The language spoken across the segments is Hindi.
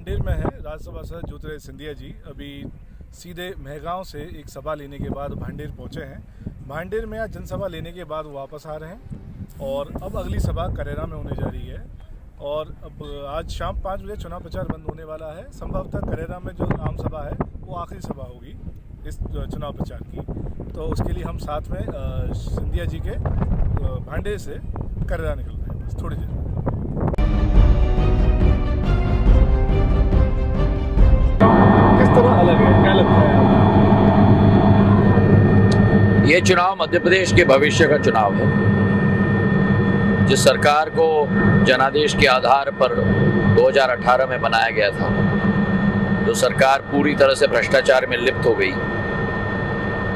भांडेर में है राज्यसभा सदस्य ज्योतिरादित्य सिंधिया जी अभी सीधे मेहगांव से एक सभा लेने के बाद भांडेर पहुंचे हैं। भांडेर में आज जनसभा लेने के बाद वापस आ रहे हैं और अब अगली सभा करेरा में होने जा रही है और अब आज शाम 5 बजे चुनाव प्रचार बंद होने वाला है। संभवतः करेरा में जो आम सभा है वो आखिरी सभा होगी इस चुनाव प्रचार की, तो उसके लिए हम साथ में सिंधिया जी के भांडेर से करेरा निकल रहे हैं बस थोड़ी देर में। किस तरह अलग है, क्या लगता है? ये चुनाव मध्य प्रदेश के भविष्य का चुनाव है। जिस सरकार को जनादेश के आधार पर 2018 में बनाया गया था, जो सरकार पूरी तरह से भ्रष्टाचार में लिप्त हो गई,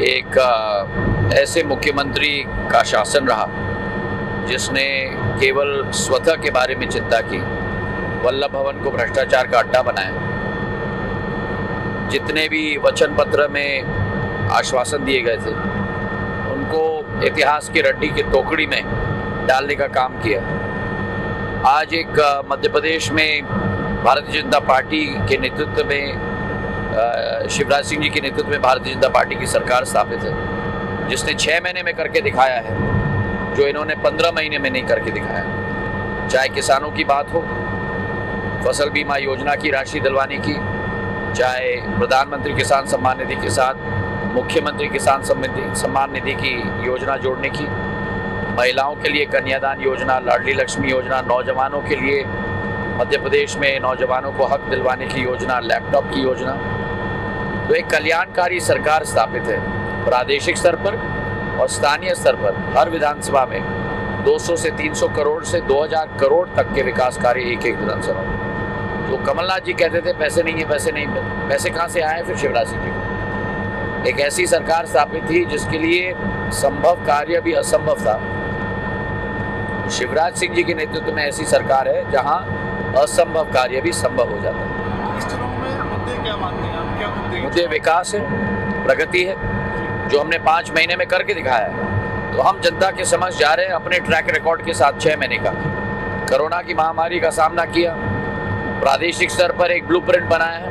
एक ऐसे मुख्यमंत्री का शासन रहा जिसने केवल स्वतः के बारे में चिंता की, वल्लभ भवन को भ्रष्टाचार का अड्डा बनाया। जितने भी वचन पत्र में आश्वासन दिए गए थे उनको इतिहास की रड्डी की टोकरी में डालने का काम किया। आज एक मध्य प्रदेश में भारतीय जनता पार्टी के नेतृत्व में, शिवराज सिंह जी के नेतृत्व में भारतीय जनता पार्टी की सरकार स्थापित है, जिसने 6 महीने में करके दिखाया है जो इन्होंने 15 महीने में नहीं करके दिखाया। चाहे किसानों की बात हो, फसल बीमा योजना की राशि दिलवाने की, चाहे प्रधानमंत्री किसान सम्मान निधि के साथ मुख्यमंत्री किसान सम्मान निधि की योजना जोड़ने की, महिलाओं के लिए कन्यादान योजना, लाडली लक्ष्मी योजना, नौजवानों के लिए मध्य प्रदेश में नौजवानों को हक दिलवाने की योजना, लैपटॉप की योजना। तो एक कल्याणकारी सरकार स्थापित है। प्रादेशिक स्तर पर और स्थानीय स्तर पर हर विधानसभा में 200 से 300 करोड़ से 2000 करोड़ तक के विकास कार्य एक विधानसभा में। तो कमलनाथ जी कहते थे पैसे नहीं है, पैसे नहीं, पैसे कहाँ से आए? फिर शिवराज सिंह जी एक ऐसी सरकार स्थापित थी जिसके लिए संभव कार्य भी असंभव था। शिवराज सिंह जी के नेतृत्व में ऐसी सरकार है जहां असंभव कार्य भी संभव हो जाता है। इस चुनाव में मुद्दे क्या मानते हैं आप? क्या मुद्दे? विकास है, प्रगति है, जो हमने 5 महीने में करके दिखाया है। तो हम जनता के समक्ष जा रहे हैं अपने ट्रैक रिकॉर्ड के साथ। 6 महीने का कोरोना की महामारी का सामना किया, प्रादेशिक स्तर पर एक ब्लूप्रिंट बनाया है,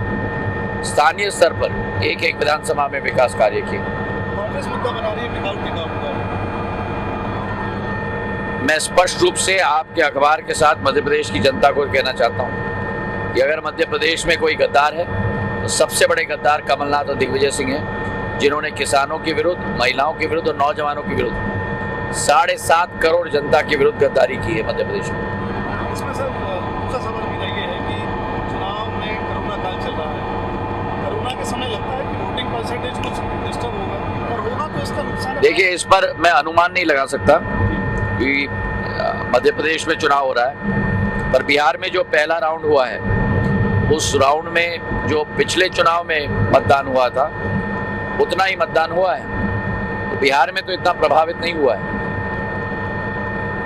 स्थानीय स्तर पर एक विधानसभा में विकास कार्य किए। कांग्रेस मुद्दा बना रही है मुद्दा। मैं स्पष्ट रूप से आपके अखबार के साथ मध्य प्रदेश की जनता को कहना चाहता हूं कि अगर मध्य प्रदेश में कोई गद्दार है तो सबसे बड़े गद्दार कमलनाथ और दिग्विजय सिंह हैं, जिन्होंने किसानों के विरुद्ध, महिलाओं के विरुद्ध और नौजवानों के विरुद्ध 7.5 करोड़ जनता के विरुद्ध गद्दारी की है मध्य प्रदेश में। इसमें सर दूसरा सवाल मेरा ये है कि चुनाव में कोरोना काल चल रहा है, कोरोना के समय लगता है कि वोटिंग परसेंटेज कुछ डिस्टर्ब होगा और होगा तो इसका नुकसान। देखिए, इस पर मैं अनुमान नहीं लगा सकता कि मध्य प्रदेश में चुनाव हो रहा है, पर बिहार में जो पहला राउंड हुआ है उस राउंड में जो पिछले चुनाव में मतदान हुआ था उतना ही मतदान हुआ है। तो बिहार में तो इतना प्रभावित नहीं हुआ है।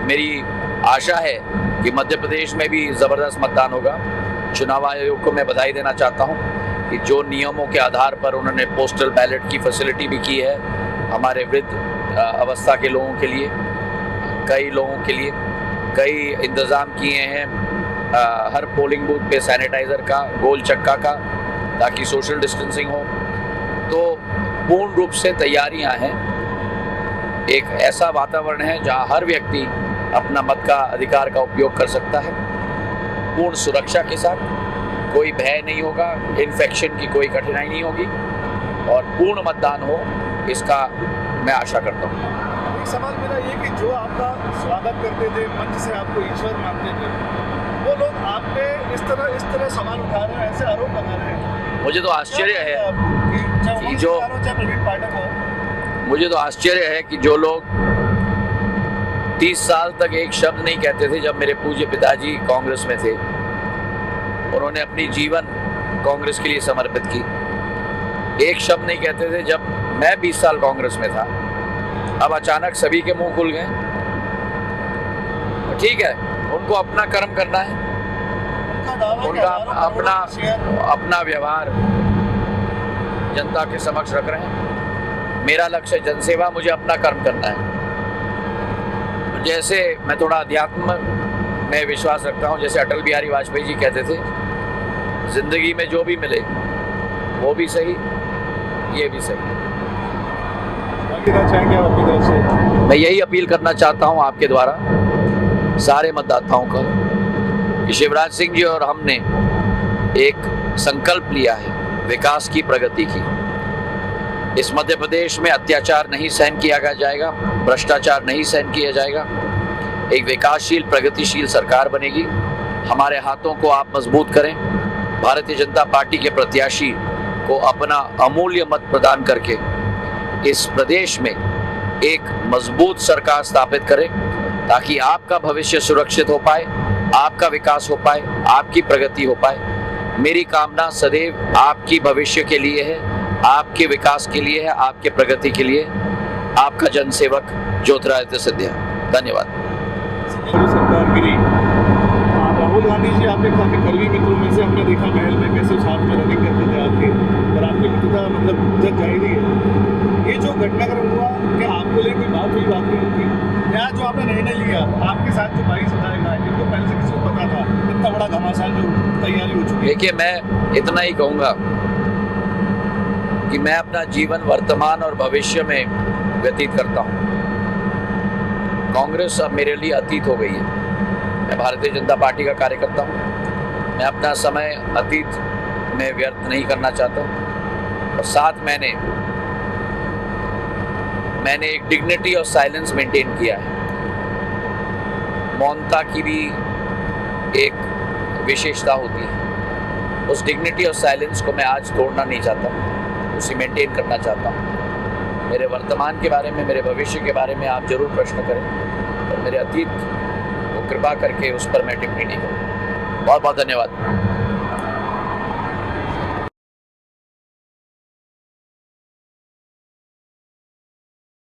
मेरी आशा है कि मध्य प्रदेश में भी जबरदस्त मतदान होगा। चुनाव आयोग को मैं बधाई देना चाहता हूं कि जो नियमों के आधार पर उन्होंने पोस्टल बैलेट की फैसिलिटी भी की है हमारे वृद्ध अवस्था के लोगों के लिए, कई लोगों के लिए कई इंतज़ाम किए हैं। हर पोलिंग बूथ पे सैनिटाइज़र का, गोल चक्का का, ताकि सोशल डिस्टेंसिंग हो। तो पूर्ण रूप से तैयारियां हैं। एक ऐसा वातावरण है जहां हर व्यक्ति अपना मत का अधिकार का उपयोग कर सकता है, पूर्ण सुरक्षा के साथ। कोई भय नहीं होगा, इन्फेक्शन की कोई कठिनाई नहीं होगी और पूर्ण मतदान हो, इसका मैं आशा करता हूँ। एक सवाल मेरा ये कि जो आपका स्वागत करते थे, मंच से आपको ईश्वर मानते थे, वो लोग आप पे इस तरह सवाल उठा रहे हैं, ऐसे आरोप लगा रहे हैं। मुझे तो आश्चर्य है कि जो मुझे तो आश्चर्य है कि जो लोग 30 साल तक एक शब्द नहीं कहते थे जब मेरे पूज्य पिताजी कांग्रेस में थे, उन्होंने अपनी जीवन कांग्रेस के लिए समर्पित की। एक शब्द नहीं कहते थे जब मैं 20 साल कांग्रेस में था, अब अचानक सभी के मुंह खुल गए। ठीक है, उनको अपना कर्म करना है, उनका अपना व्यवहार जनता के समक्ष रख रहे हैं। मेरा लक्ष्य जनसेवा, मुझे अपना कर्म करना है। जैसे मैं थोड़ा अध्यात्म में विश्वास रखता हूँ, जैसे अटल बिहारी वाजपेयी जी कहते थे जिंदगी में जो भी मिले वो भी सही, ये भी सही। चाहेंगे आप अपनी तरफ से? मैं यही अपील करना चाहता हूं आपके द्वारा सारे मतदाताओं का कि शिवराज सिंह जी और हमने एक संकल्प लिया है विकास की, प्रगति की। इस मध्य प्रदेश में अत्याचार नहीं सहन किया जाएगा, भ्रष्टाचार नहीं सहन किया जाएगा। एक विकासशील, प्रगतिशील सरकार बनेगी। हमारे हाथों को आप मजबूत करें। भारतीय जनता पार्टी के प्रत्याशी को अपना अमूल्य मत प्रदान करके इस प्रदेश में एक मजबूत सरकार स्थापित करें, ताकि आपका भविष्य सुरक्षित हो पाए, आपका विकास हो पाए, आपकी प्रगति हो पाए। मेरी कामना सदैव आपकी भविष्य के लिए है, आपके विकास के लिए है, आपके प्रगति के लिए। आपका जनसेवक ज्योतिरादित्य सिंधिया। धन्यवाद। सरकार गिरी, राहुल गांधी जी आपके काफी करीबी मित्रों में से हमने देखा महल में कैसे साथ में रनिंग करते थे आपके, और आपकी मित्रता मतलब जग जाहिर है। ये जो घटनाक्रम हुआ, क्या आपको लिए कोई बात हुई, बात नहीं होती या जो आपने निर्णय लिया आपके साथ जो 22 विधायक आए जिनको पहले से किसी को पता था, इतना बड़ा घमासान जो तैयारी हो चुकी है? देखिए, मैं इतना ही कहूँगा कि मैं अपना जीवन वर्तमान और भविष्य में व्यतीत करता हूँ। कांग्रेस अब मेरे लिए अतीत हो गई है। मैं भारतीय जनता पार्टी का कार्यकर्ता हूँ। मैं अपना समय अतीत में व्यर्थ नहीं करना चाहता। और साथ मैंने एक डिग्निटी और साइलेंस मेंटेन किया है। मौनता की भी एक विशेषता होती है। उस डिग्निटी और साइलेंस को मैं आज तोड़ना नहीं चाहता, उसे मेंटेन करना चाहता हूँ। मेरे वर्तमान के बारे में, मेरे भविष्य के बारे में आप जरूर प्रश्न करें, और मेरे अतीत को कृपा करके उस पर मैं टिप्पणी नहीं करूँ। बहुत बहुत धन्यवाद।